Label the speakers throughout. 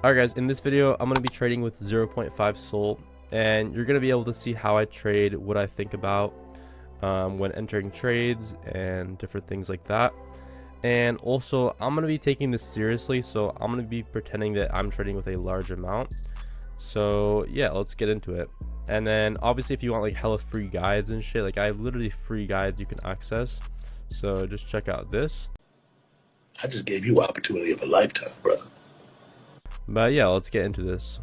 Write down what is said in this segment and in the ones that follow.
Speaker 1: Alright guys, in this video I'm going to be trading with 0.5 Sol, and you're going to be able to see how I trade, what I think about when entering trades and different things like that. And also I'm going to be taking this seriously, so I'm going to be pretending that I'm trading with a large amount. So yeah, let's get into it. And then obviously if you want like hella free guides and shit, like I have literally free guides you can access, so just check out this.
Speaker 2: I just gave you opportunity of a lifetime, brother.
Speaker 1: But yeah, let's get into this.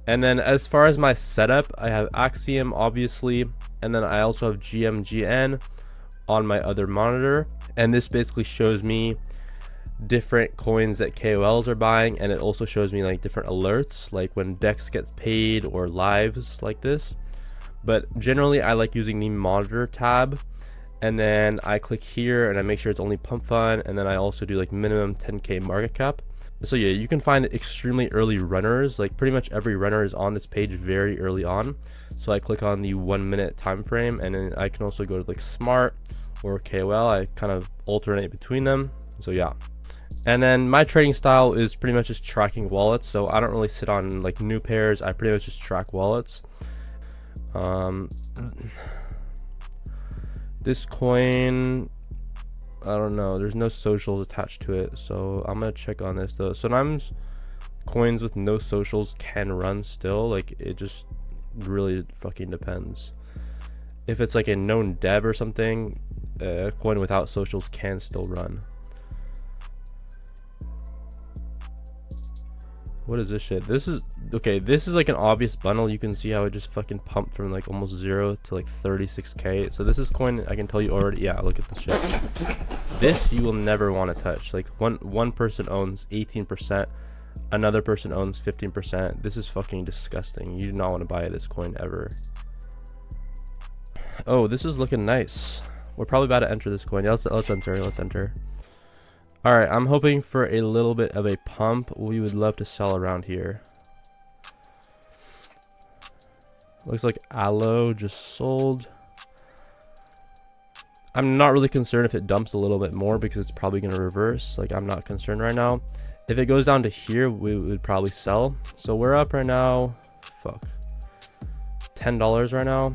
Speaker 1: And then as far as my setup, I have Axiom obviously, and then I also have GMGN on my other monitor, and this basically shows me different coins that KOLs are buying, and it also shows me like different alerts, like when Dex gets paid or lives like this. But generally I like using the monitor tab, and then I click here and I make sure it's only pump fund, and then I also do like minimum 10k market cap. So yeah, you can find extremely early runners, like pretty much every runner is on this page very early on. So I click on the 1 minute time frame, and then I can also go to like smart or KOL. I kind of alternate between them. So yeah. And then my trading style is pretty much just tracking wallets, so I don't really sit on like new pairs. I pretty much just track wallets. This coin, I don't know, there's no socials attached to it, so I'm gonna check on this though. Sometimes coins with no socials can run still, like it just really fucking depends. If it's like a known dev or something, a coin without socials can still run. What is this shit? This is okay. This is like an obvious bundle. You can see how it just fucking pumped from like almost 0 to like 36k. So this is coin, I can tell you already. Yeah, look at this shit. This you will never want to touch. Like one person owns 18%, another person owns 15%. This is fucking disgusting. You do not want to buy this coin ever. Oh, this is looking nice. We're probably about to enter this coin. Yeah, let's enter. All right, I'm hoping for a little bit of a pump. We would love to sell around here. Looks like Aloe just sold. I'm not really concerned if it dumps a little bit more because it's probably going to reverse. Like, I'm not concerned right now. If it goes down to here, we would probably sell. So we're up right now. Fuck. $10 right now.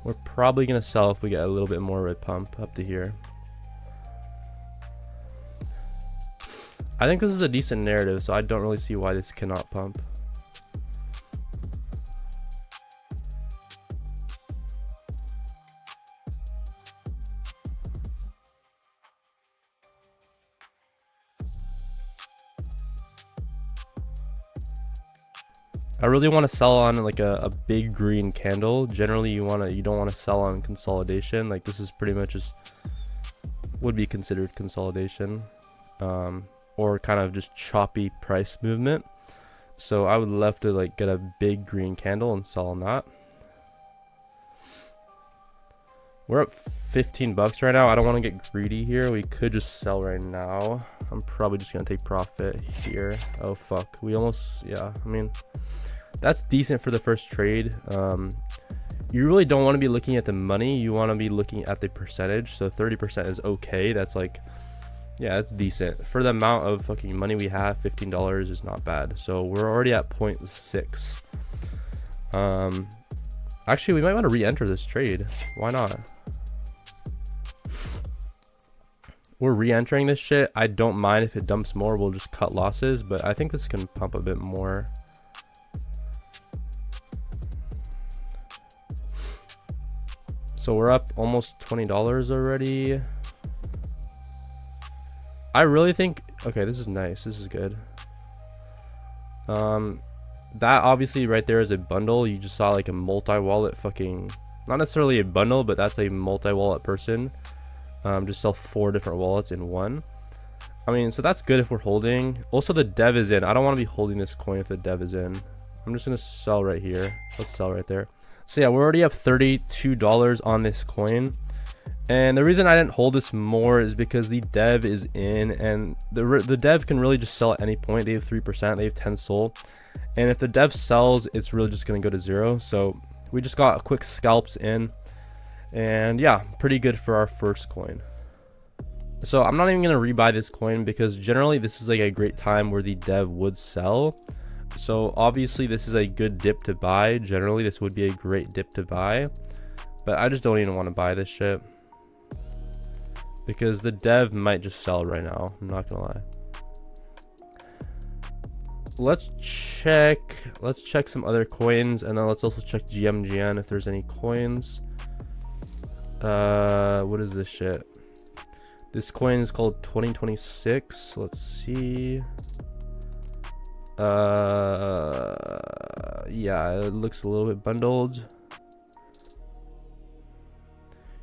Speaker 1: We're probably going to sell if we get a little bit more of a pump up to here. I think this is a decent narrative, so I don't really see why this cannot pump. I really want to sell on like a big green candle. Generally you don't want to sell on consolidation. Like this is pretty much just would be considered consolidation, or kind of just choppy price movement. So I would love to like get a big green candle and sell on that. We're up 15 bucks right now. I don't want to get greedy here. We could just sell right now. I'm probably just gonna take profit here. Oh fuck, we almost, yeah, I mean, that's decent for the first trade. You really don't want to be looking at the money, you want to be looking at the percentage. So 30% is okay. That's like, yeah, that's decent for the amount of fucking money we have. $15 is not bad. So we're already at 0.6. Actually, we might want to re-enter this trade. Why not? We're re-entering this shit. I don't mind if it dumps more. We'll just cut losses, but I think this can pump a bit more. So we're up almost $20 already. I really think, okay, this is nice. This is good. That obviously right there is a bundle. You just saw like a multi-wallet fucking, not necessarily a bundle, but that's a multi-wallet person. Just sell 4 different wallets in one. I mean, so that's good if we're holding. Also, the dev is in. I don't want to be holding this coin if the dev is in. I'm just going to sell right here. Let's sell right there. So yeah, we're already up $32 on this coin. And the reason I didn't hold this more is because the dev is in, and the dev can really just sell at any point. They have 3%, they have 10 Sol. And if the dev sells, it's really just going to go to 0. So we just got a quick scalps in. And yeah, pretty good for our first coin. So I'm not even gonna rebuy this coin because generally this is like a great time where the dev would sell. So obviously this is a good dip to buy. Generally this would be a great dip to buy, but I just don't even want to buy this shit because the dev might just sell right now. I'm not gonna lie. Let's check some other coins, and then let's also check GMGN if there's any coins. What is this shit? This coin is called 2026. Let's see. Yeah, it looks a little bit bundled.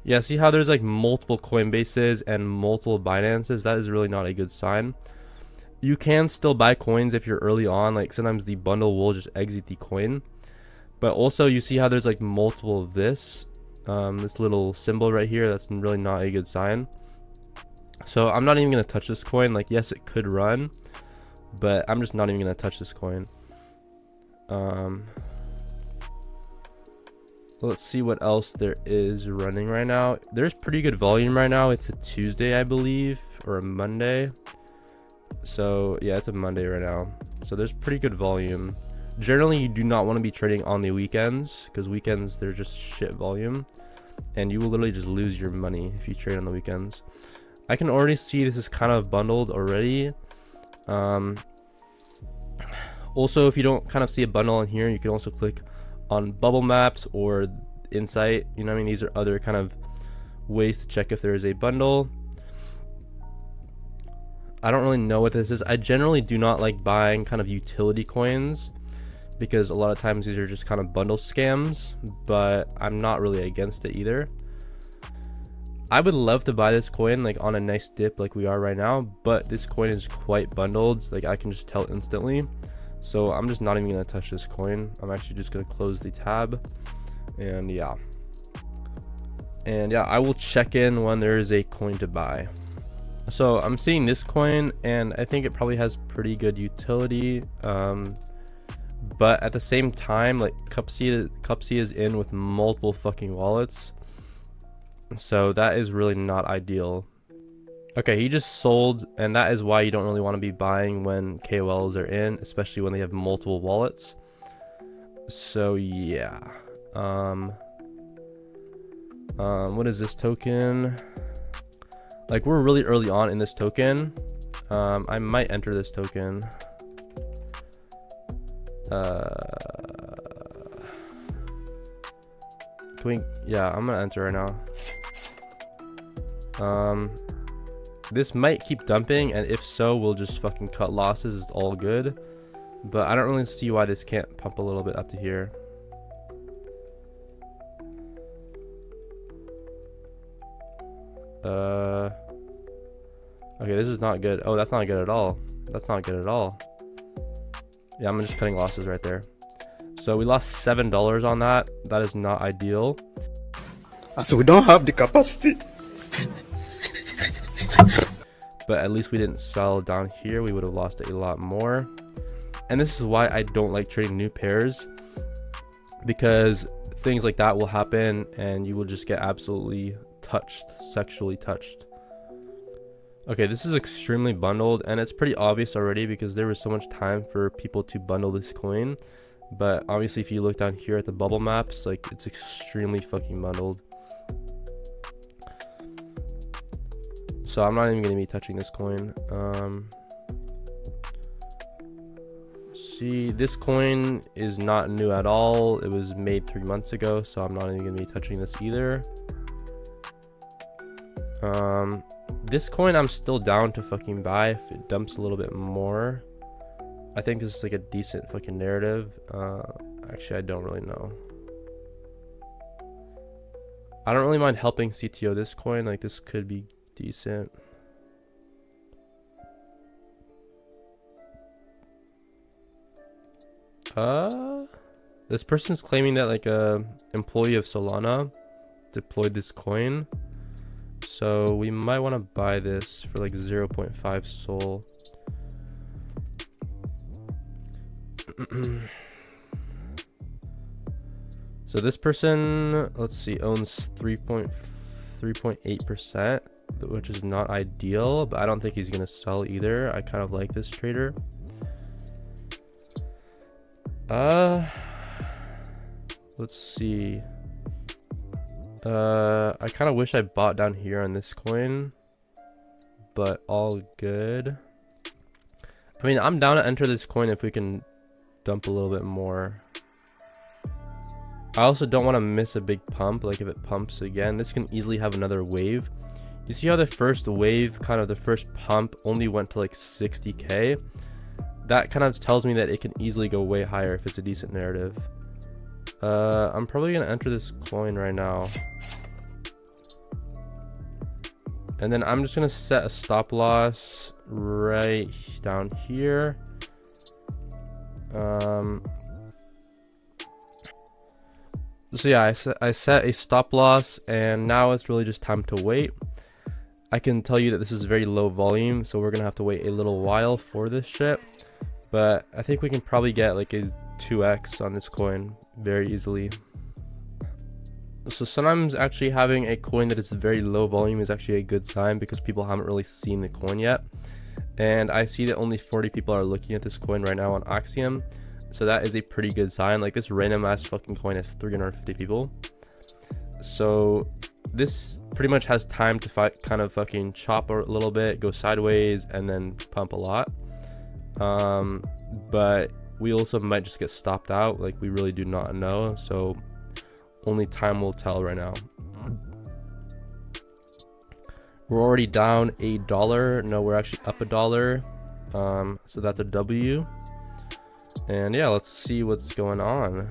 Speaker 1: Yeah, see how there's like multiple Coinbases and multiple Binances? That is really not a good sign. You can still buy coins if you're early on. Like sometimes the bundle will just exit the coin. But also you see how there's like multiple of this. This little symbol right here, that's really not a good sign. So I'm not even going to touch this coin. Like, yes, it could run, but I'm just not even going to touch this coin. Let's see what else there is running right now. There's pretty good volume right now. It's a Tuesday, I believe, or a Monday. So yeah, it's a Monday right now. So there's pretty good volume. Generally, you do not want to be trading on the weekends because weekends, they're just shit volume. And you will literally just lose your money if you trade on the weekends. I can already see this is kind of bundled already. Also, if you don't kind of see a bundle in here, you can also click on bubble maps or insight. You know what I mean? These are other kind of ways to check if there is a bundle. I don't really know what this is. I generally do not like buying kind of utility coins because a lot of times these are just kind of bundle scams, but I'm not really against it either. I would love to buy this coin like on a nice dip like we are right now, but this coin is quite bundled. Like I can just tell instantly. So I'm just not even gonna touch this coin. I'm actually just gonna close the tab, and yeah, I will check in when there is a coin to buy. So I'm seeing this coin, and I think it probably has pretty good utility. But at the same time, like Cupsy is in with multiple fucking wallets, so that is really not ideal. Okay, he just sold, and that is why you don't really want to be buying when KOLs are in, especially when they have multiple wallets. So yeah, what is this token? Like, we're really early on in this token. I might enter this token. Yeah, I'm gonna enter right now. This might keep dumping, and if so, we'll just fucking cut losses. It's all good, but I don't really see why this can't pump a little bit up to here. Okay, this is not good. Oh, that's not good at all. That's not good at all. Yeah, I'm just cutting losses right there. So we lost $7 on that. That is not ideal.
Speaker 3: So we don't have the capacity.
Speaker 1: But at least we didn't sell down here. We would have lost a lot more. And this is why I don't like trading new pairs, because things like that will happen and you will just get absolutely touched, sexually touched. Okay, this is extremely bundled, and it's pretty obvious already because there was so much time for people to bundle this coin. But obviously if you look down here at the bubble maps, like, it's extremely fucking bundled. So I'm not even going to be touching this coin. See, this coin is not new at all. It was made 3 months ago, so I'm not even going to be touching this either. This coin I'm still down to fucking buy if it dumps a little bit more. I think this is like a decent fucking narrative. Actually, I don't really know. I don't really mind helping CTO this coin. Like, this could be decent. This person's claiming that like a employee of Solana deployed this coin, so we might want to buy this for like 0.5 Sol. So this person, let's see, owns 3.8%. which is not ideal, but I don't think he's gonna sell either. I kind of like this trader. Let's see. I kind of wish I bought down here on this coin, but all good. I mean, I'm down to enter this coin if we can dump a little bit more. I also don't want to miss a big pump. Like if it pumps again, this can easily have another wave. You see how the first wave, kind of the first pump, only went to like 60k? That kind of tells me that it can easily go way higher if it's a decent narrative. I'm probably gonna enter this coin right now, and then I'm just gonna set a stop loss right down here. So yeah, I set a stop loss, and now it's really just time to wait. I can tell you that this is very low volume, so we're gonna have to wait a little while for this shit, but I think we can probably get like a 2x on this coin very easily. So sometimes actually having a coin that is very low volume is actually a good sign, because people haven't really seen the coin yet, and I see that only 40 people are looking at this coin right now on Axiom, so that is a pretty good sign. Like this random ass fucking coin has 350 people, so this pretty much has time to kind of fucking chop a little bit, go sideways, and then pump a lot. But we also might just get stopped out. Like we really do not know, so only time will tell right now. We're already down $1. No, we're actually up $1. So that's a W. And yeah, let's see what's going on.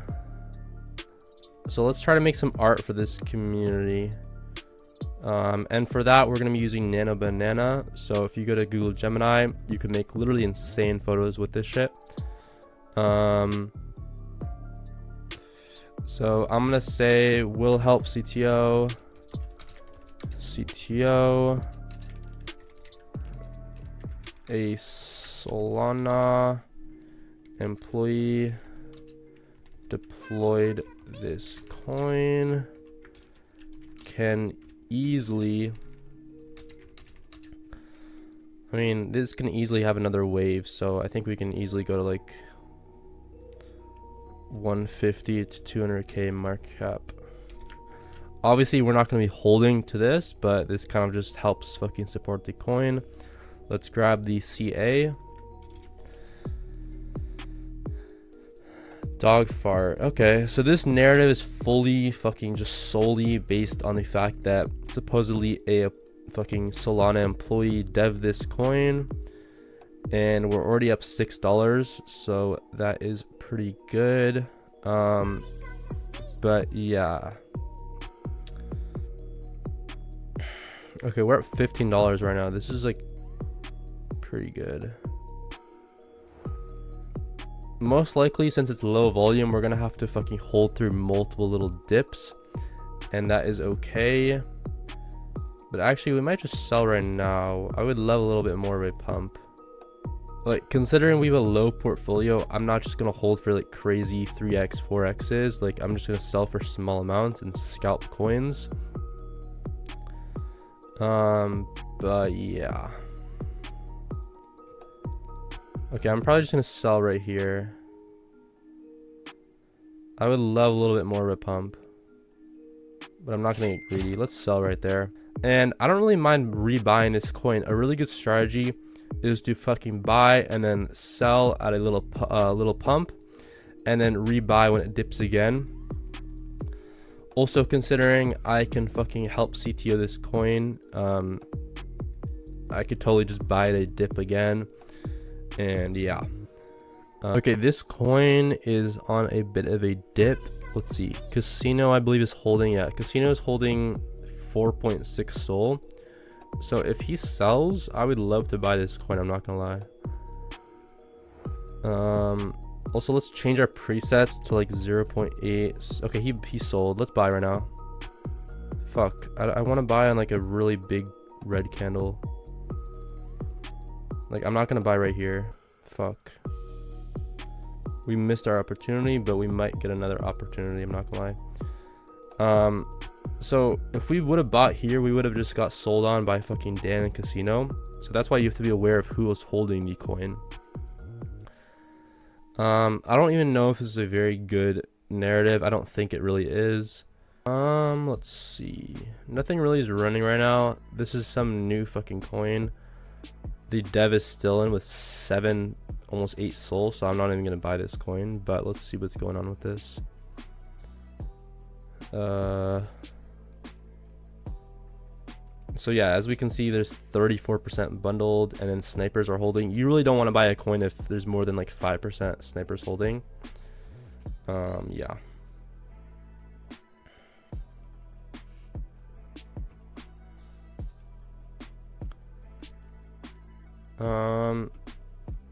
Speaker 1: So let's try to make some art for this community. And for that, we're gonna be using Nano Banana. So if you go to Google Gemini, you can make literally insane photos with this shit. So I'm gonna say will help CTO a Solana employee deployed this coin can easily, I mean, this can easily have another wave, so I think we can easily go to like 150 to 200k market cap. Obviously we're not going to be holding to this, but this kind of just helps fucking support the coin. Let's grab the CA. Dog fart. Okay, so this narrative is fully fucking just solely based on the fact that supposedly a fucking Solana employee dev this coin, and we're already up $6, so that is pretty good. But yeah, okay, we're at $15 right now. This is like pretty good. Most likely, since it's low volume, we're gonna have to fucking hold through multiple little dips, and that is okay. But actually, we might just sell right now. I would love a little bit more of a pump. Like, considering we have a low portfolio, I'm not just gonna hold for like crazy 3x 4x's. Like, I'm just gonna sell for small amounts and scalp coins. But yeah, okay, I'm probably just gonna sell right here. I would love a little bit more of a pump, but I'm not gonna get greedy. Let's sell right there. And I don't really mind rebuying this coin. A really good strategy is to fucking buy and then sell at a little pump, and then rebuy when it dips again. Also, considering I can fucking help CTO this coin, I could totally just buy it at a dip again. And yeah, okay, this coin is on a bit of a dip. Let's see, Casino I believe is holding, yeah, Casino is holding 4.6 Sol. So if he sells, I would love to buy this coin, I'm not gonna lie. Also, let's change our presets to like 0.8. Okay, he sold. Let's buy right now. Fuck, I want to buy on like a really big red candle. Like, I'm not gonna buy right here. Fuck, we missed our opportunity, but we might get another opportunity, I'm not gonna lie. So if we would have bought here, we would have just got sold on by fucking Dan and Casino. So that's why you have to be aware of who was holding the coin. I don't even know if this is a very good narrative. I don't think it really is. Let's see. Nothing really is running right now. This is some new fucking coin. The dev is still in with 7, almost 8 souls, so I'm not even gonna buy this coin. But let's see what's going on with this. So yeah, as we can see, there's 34% bundled, and then snipers are holding. You really don't want to buy a coin if there's more than like 5% snipers holding. Yeah.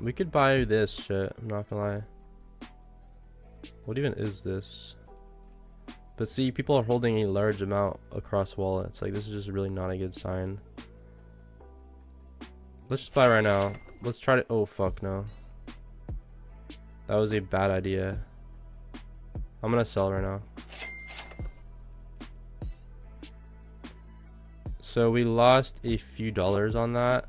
Speaker 1: We could buy this shit, I'm not gonna lie. What even is this? But see, people are holding a large amount across wallets. Like, this is just really not a good sign. Let's just buy right now. Let's try to, oh fuck no. That was a bad idea. I'm gonna sell right now. So we lost a few dollars on that.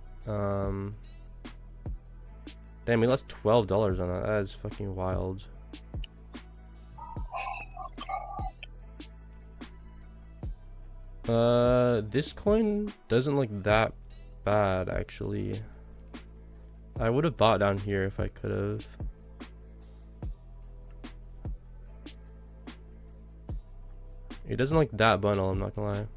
Speaker 1: Damn, we lost $12 on that. That is fucking wild. This coin doesn't look that bad actually. I would have bought down here if I could have. It doesn't look that bundle, I'm not gonna lie.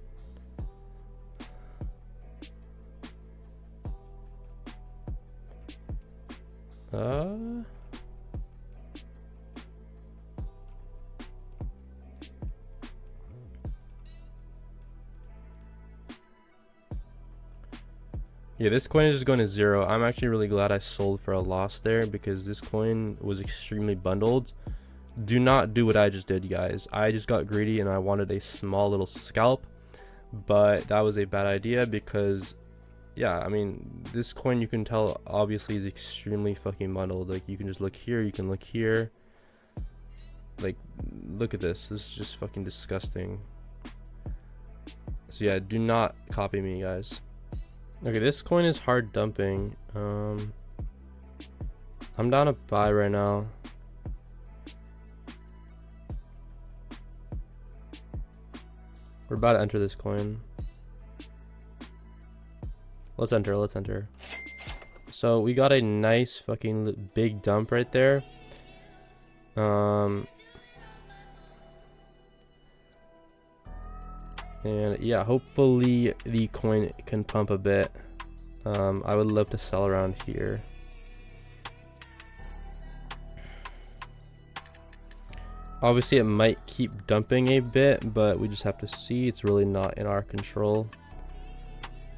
Speaker 1: Yeah, this coin is just going to 0. I'm actually really glad I sold for a loss there because this coin was extremely bundled. Do not do what I just did, guys. I just got greedy and I wanted a small little scalp, but that was a bad idea because, yeah, I mean, this coin, you can tell obviously is extremely fucking bundled. Like, you can just look here, you can look here. Like, look at this. This is just fucking disgusting. So yeah, do not copy me, guys. Okay, this coin is hard dumping. I'm down to buy right now. We're about to enter this coin. Let's enter, let's enter. So we got a nice fucking big dump right there. And yeah, hopefully the coin can pump a bit. I would love to sell around here. Obviously it might keep dumping a bit, but we just have to see. It's really not in our control.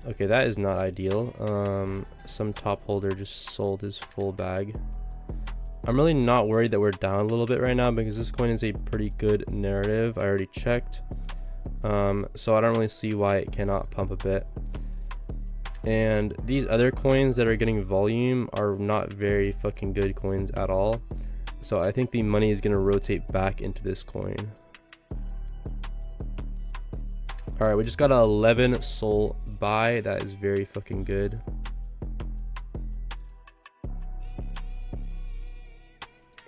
Speaker 1: Okay, that is not ideal. Some top holder just sold his full bag. I'm really not worried that we're down a little bit right now because this coin is a pretty good narrative. I already checked. So I don't really see why it cannot pump a bit. And these other coins that are getting volume are not very fucking good coins at all. So I think the money is going to rotate back into this coin. Alright, we just got an 11 soul buy. That is very fucking good.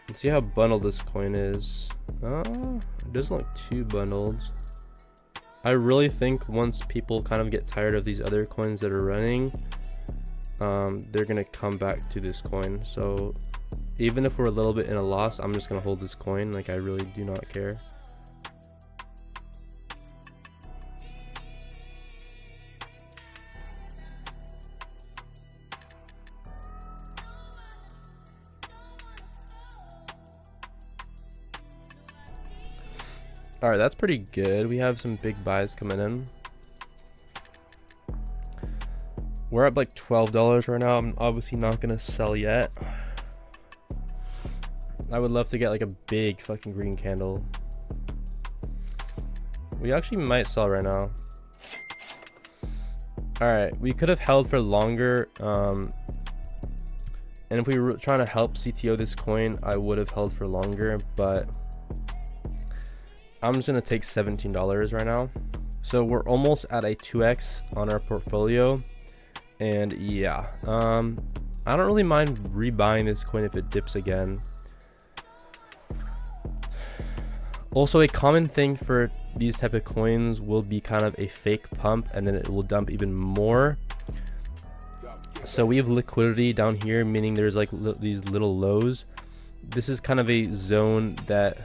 Speaker 1: Let's see how bundled this coin is. It doesn't look too bundled. I really think once people kind of get tired of these other coins that are running, they're gonna come back to this coin. So even if we're a little bit in a loss, I'm just gonna hold this coin. Like, I really do not care. Alright, that's pretty good. We have some big buys coming in. We're at like $12 right now. I'm obviously not gonna sell yet. I would love to get like a big fucking green candle. We actually might sell right now. Alright, we could have held for longer. And if we were trying to help CTO this coin, I would have held for longer, but I'm just gonna take $17 right now. So we're almost at a 2x on our portfolio, and yeah, I don't really mind rebuying this coin if it dips again. Also, a common thing for these type of coins will be kind of a fake pump, and then it will dump even more. So we have liquidity down here, meaning there's like these little lows. This is kind of a zone that,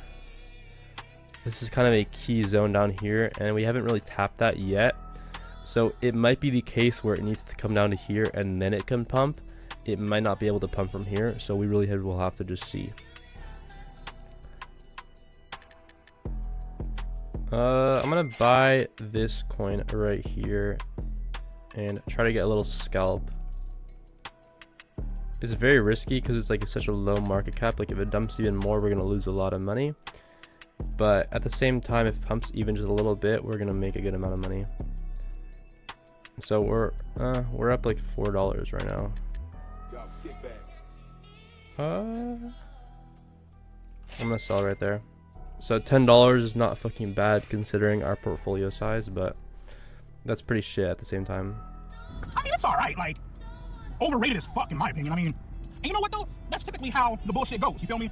Speaker 1: this is kind of a key zone down here, and we haven't really tapped that yet. So it might be the case where it needs to come down to here and then it can pump. It might not be able to pump from here, so we really will have to just see. I'm gonna buy this coin right here and try to get a little scalp. It's very risky because it's like such a low market cap. Like if it dumps even more, we're gonna lose a lot of money. But at the same time, if it pumps even just a little bit, we're gonna make a good amount of money. So we're up like $4 right now. I'm gonna sell right there. So $10 is not fucking bad considering our portfolio size, but that's pretty shit at the same time.
Speaker 4: I mean, it's alright, like, overrated as fuck in my opinion. I mean, and you know what though? That's typically how the bullshit goes, you feel me?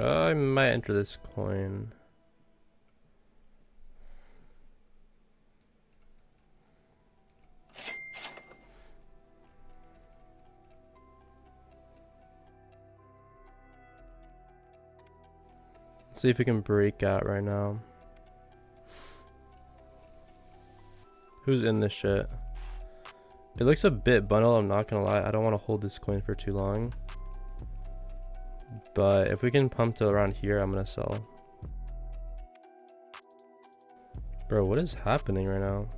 Speaker 1: I might enter this coin. Let's see if we can break out right now. Who's in this shit? It looks a bit bundled, I'm not gonna lie. I don't want to hold this coin for too long. But if we can pump to around here, I'm gonna sell. Bro, what is happening right now?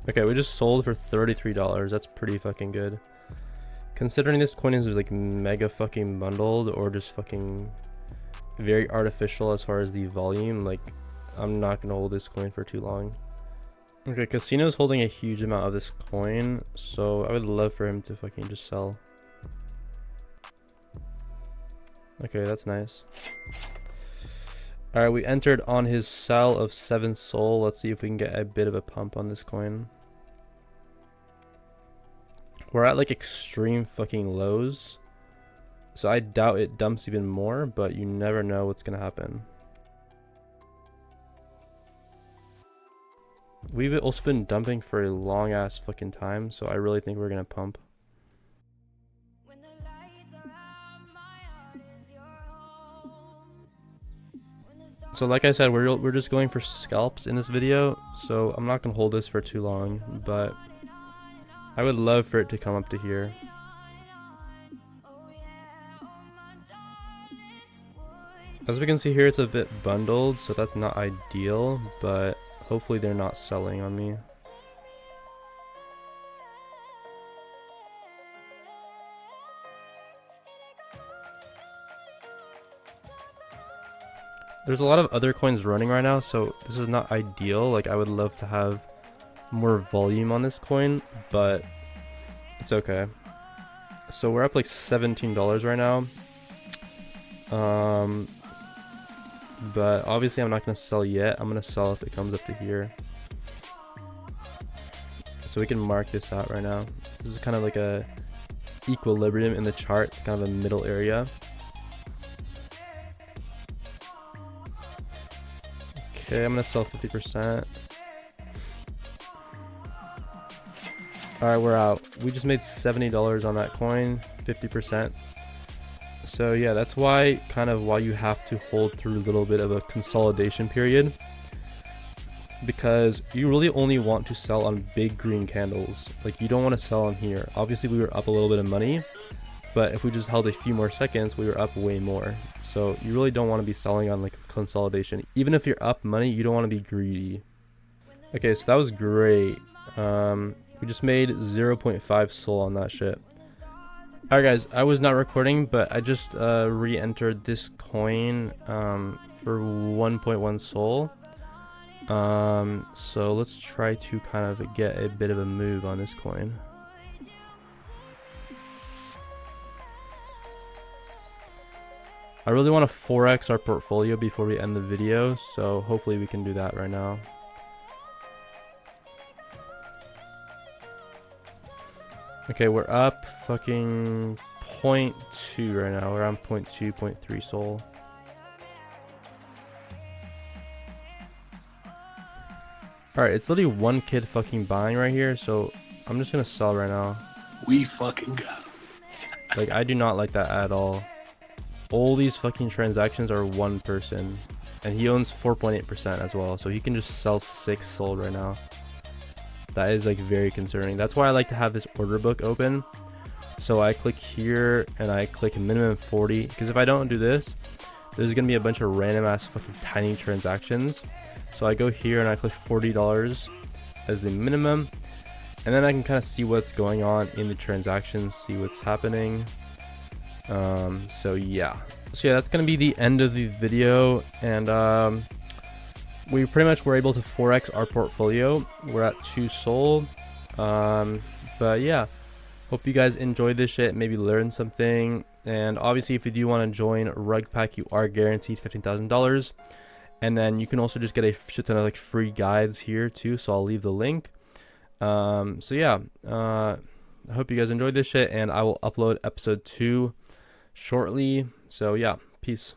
Speaker 1: Okay, we just sold for $33. That's pretty fucking good. Considering this coin is like mega fucking bundled or just fucking very artificial as far as the volume, like I'm not gonna hold this coin for too long. Okay, Casino's holding a huge amount of this coin, so I would love for him to fucking just sell. Okay, that's nice. Alright, we entered on his sell of 7 soul. Let's see if we can get a bit of a pump on this coin. We're at like extreme fucking lows, so I doubt it dumps even more, but you never know what's gonna happen. We've also been dumping for a long ass fucking time, so I really think we're gonna pump. So like I said, we're just going for scalps in this video, so I'm not gonna hold this for too long, but I would love for it to come up to here. As we can see here, it's a bit bundled, so that's not ideal, but hopefully they're not selling on me. There's a lot of other coins running right now, so this is not ideal. Like I would love to have more volume on this coin, but it's okay. So we're up like $17 right now. But obviously I'm not going to sell yet. I'm going to sell if it comes up to here. So we can mark this out right now. This is kind of like a equilibrium in the chart. It's kind of a middle area. Okay, I'm going to sell 50%. Alright, we're out. We just made $70 on that coin, 50%. So yeah, that's why you have to hold through a little bit of a consolidation period, because you really only want to sell on big green candles. Like you don't want to sell on here. Obviously we were up a little bit of money, but if we just held a few more seconds, we were up way more. So you really don't want to be selling on like consolidation. Even if you're up money, you don't want to be greedy. Okay, so that was great. We just made 0.5 soul on that shit. Alright guys, I was not recording, but I just re-entered this coin for 1.1 soul. So let's try to kind of get a bit of a move on this coin. I really want to 4x our portfolio before we end the video, so hopefully we can do that right now. Okay, we're up fucking 0.2 right now. We're around 0.2, 0.3 soul. Alright, it's literally one kid fucking buying right here, so I'm just gonna sell right now.
Speaker 2: We fucking got him.
Speaker 1: Like, I do not like that at all. All these fucking transactions are one person. And he owns 4.8% as well, so he can just sell 6 sold right now. That is like very concerning. That's why I like to have this order book open. So I click here and I click minimum 40, because if I don't do this, there's gonna be a bunch of random ass fucking tiny transactions. So I go here and I click $40 as the minimum, and then I can kind of see what's going on in the transactions, see what's happening. So yeah, that's gonna be the end of the video, and we pretty much were able to 4x our portfolio. We're at 2 sold. But yeah, hope you guys enjoyed this shit, maybe learned something. And obviously, if you do want to join Rug Pack, you are guaranteed $15,000. And then you can also just get a shit ton of like free guides here too, so I'll leave the link. So yeah, I hope you guys enjoyed this shit, and I will upload episode 2 shortly. So yeah, peace.